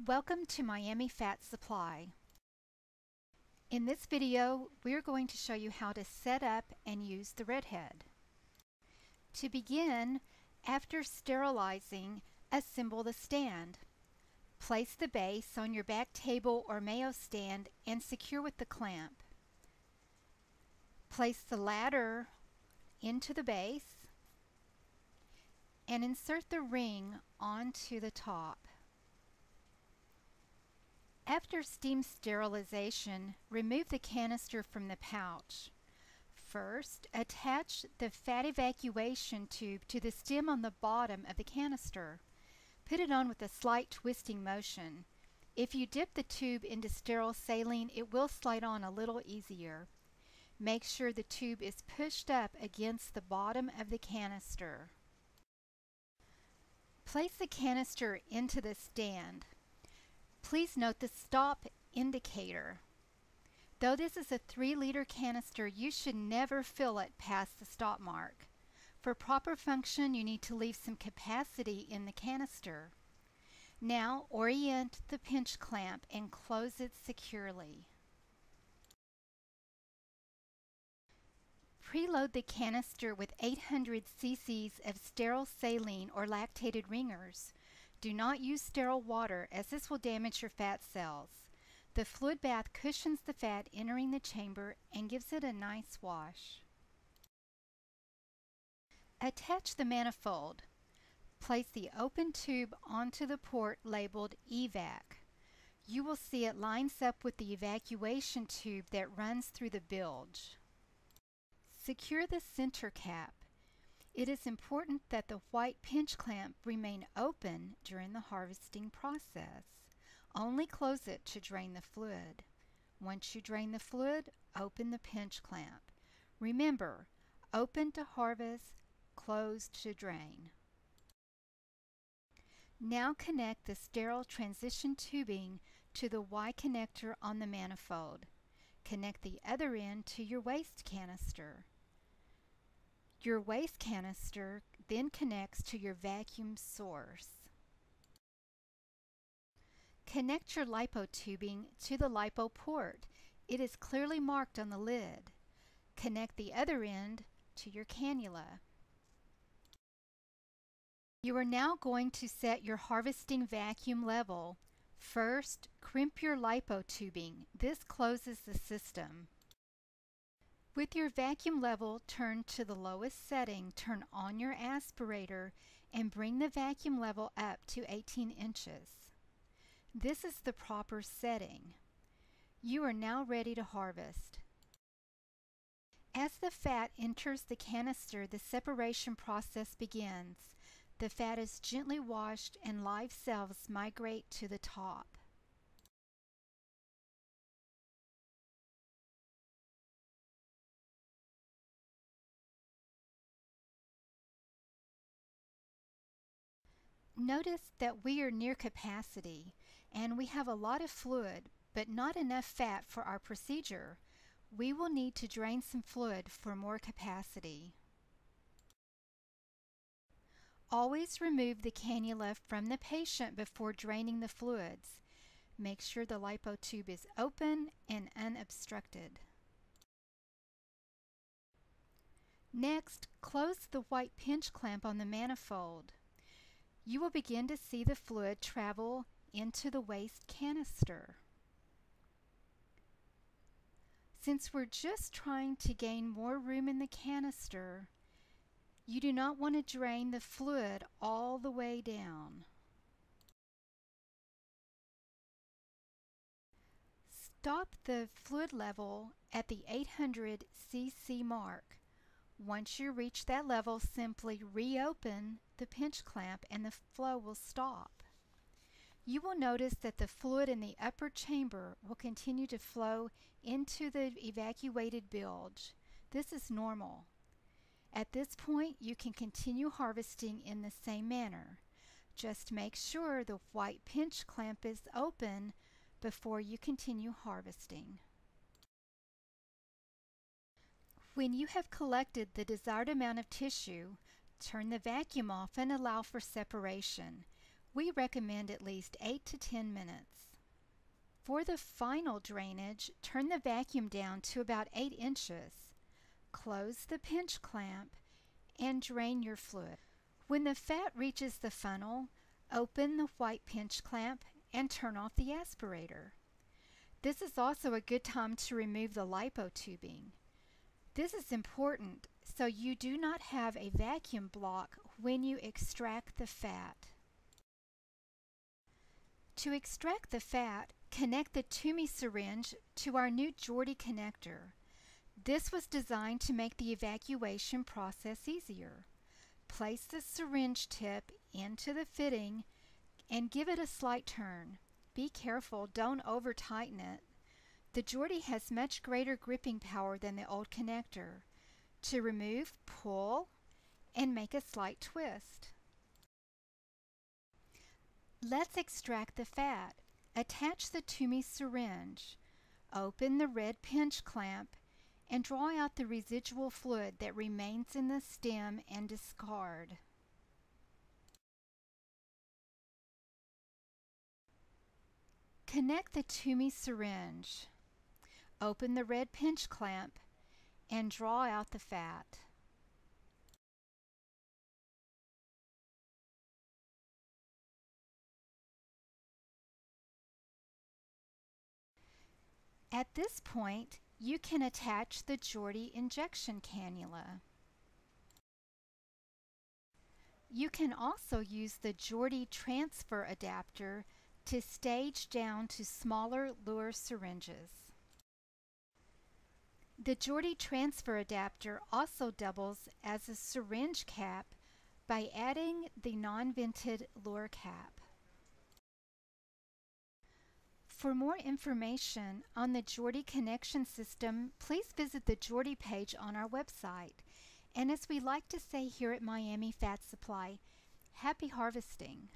Welcome to Miami Fat Supply. In this video, we're going to show you how to set up and use the Redhead. To begin, after sterilizing, assemble the stand. Place the base on your back table or mayo stand and secure with the clamp. Place the ladder into the base and insert the ring onto the top. After steam sterilization, remove the canister from the pouch. First, attach the fat evacuation tube to the stem on the bottom of the canister. Put it on with a slight twisting motion. If you dip the tube into sterile saline, it will slide on a little easier. Make sure the tube is pushed up against the bottom of the canister. Place the canister into the stand. Please note the stop indicator. Though this is a 3-liter canister, you should never fill it past the stop mark. For proper function, you need to leave some capacity in the canister. Now orient the pinch clamp and close it securely. Preload the canister with 800 cc's of sterile saline or lactated ringers. Do not use sterile water, as this will damage your fat cells. The fluid bath cushions the fat entering the chamber and gives it a nice wash. Attach the manifold. Place the open tube onto the port labeled EVAC. You will see it lines up with the evacuation tube that runs through the bilge. Secure the center cap. It is important that the white pinch clamp remain open during the harvesting process. Only close it to drain the fluid. Once you drain the fluid, open the pinch clamp. Remember, open to harvest, closed to drain. Now connect the sterile transition tubing to the Y connector on the manifold. Connect the other end to your waste canister. Your waste canister then connects to your vacuum source. Connect your lipo tubing to the lipo port. It is clearly marked on the lid. Connect the other end to your cannula. You are now going to set your harvesting vacuum level. First, crimp your lipo tubing. This closes the system. With your vacuum level turned to the lowest setting, turn on your aspirator and bring the vacuum level up to 18 inches. This is the proper setting. You are now ready to harvest. As the fat enters the canister, the separation process begins. The fat is gently washed and live cells migrate to the top. Notice that we are near capacity and we have a lot of fluid, but not enough fat for our procedure. We will need to drain some fluid for more capacity. Always remove the cannula from the patient before draining the fluids. Make sure the lipo tube is open and unobstructed. Next, close the white pinch clamp on the manifold. You will begin to see the fluid travel into the waste canister. Since we're just trying to gain more room in the canister, you do not want to drain the fluid all the way down. Stop the fluid level at the 800 cc mark. Once you reach that level, simply reopen the pinch clamp and the flow will stop. You will notice that the fluid in the upper chamber will continue to flow into the evacuated bilge. This is normal. At this point, you can continue harvesting in the same manner. Just make sure the white pinch clamp is open before you continue harvesting. When you have collected the desired amount of tissue, turn the vacuum off and allow for separation. We recommend at least 8 to 10 minutes. For the final drainage, turn the vacuum down to about 8 inches. Close the pinch clamp and drain your fluid. When the fat reaches the funnel, open the white pinch clamp and turn off the aspirator. This is also a good time to remove the lipo tubing. This is important so you do not have a vacuum block when you extract the fat. To extract the fat, connect the Toomey syringe to our new Jordy connector. This was designed to make the evacuation process easier. Place the syringe tip into the fitting and give it a slight turn. Be careful, don't over tighten it. The Jordy has much greater gripping power than the old connector. To remove, pull and make a slight twist. Let's extract the fat. Attach the Toomey syringe. Open the red pinch clamp and draw out the residual fluid that remains in the stem and discard. Connect the Toomey syringe. Open the red pinch clamp and draw out the fat. At this point, you can attach the Jordy injection cannula. You can also use the Jordy transfer adapter to stage down to smaller Luer syringes. The Jordy transfer adapter also doubles as a syringe cap by adding the non-vented Luer cap. For more information on the Jordy connection system, please visit the Jordy page on our website. And as we like to say here at Miami Fat Supply, happy harvesting!